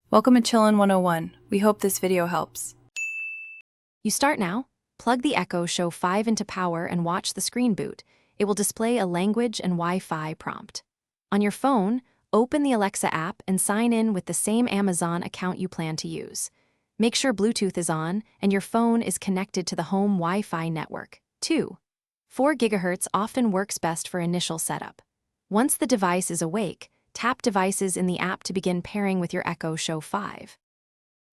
Welcome to Chillin' 101. We hope this video helps. You start now. Plug the Echo Show 5 into power and watch the screen boot. It will display a language and Wi-Fi prompt. On your phone, open the Alexa app and sign in with the same Amazon account you plan to use. Make sure Bluetooth is on and your phone is connected to the home Wi-Fi network. 2. 4 GHz often works best for initial setup. Once the device is awake, tap Devices in the app to begin pairing with your Echo Show 5.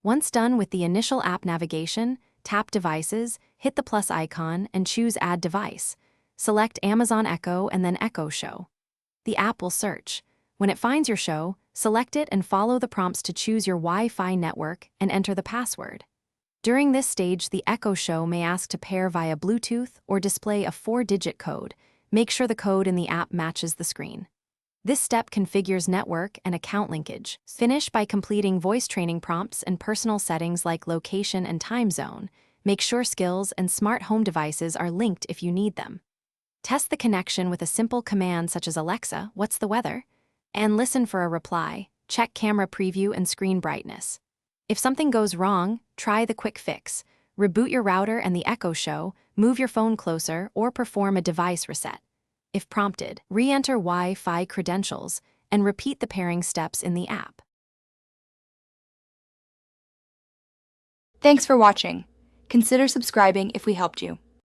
Once done with the initial app navigation, tap Devices, hit the plus icon, and choose Add Device. Select Amazon Echo and then Echo Show. The app will search. When it finds your show, select it and follow the prompts to choose your Wi-Fi network and enter the password. During this stage, the Echo Show may ask to pair via Bluetooth or display a 4-digit code. Make sure the code in the app matches the screen. This step configures network and account linkage. Finish by completing voice training prompts and personal settings like location and time zone. Make sure skills and smart home devices are linked if you need them. Test the connection with a simple command such as Alexa, what's the weather? And listen for a reply. Check camera preview and screen brightness. If something goes wrong, try the quick fix. Reboot your router and the Echo Show, move your phone closer, or perform a device reset. If prompted, re-enter Wi-Fi credentials and repeat the pairing steps in the app. Thanks for watching. Consider subscribing if we helped you.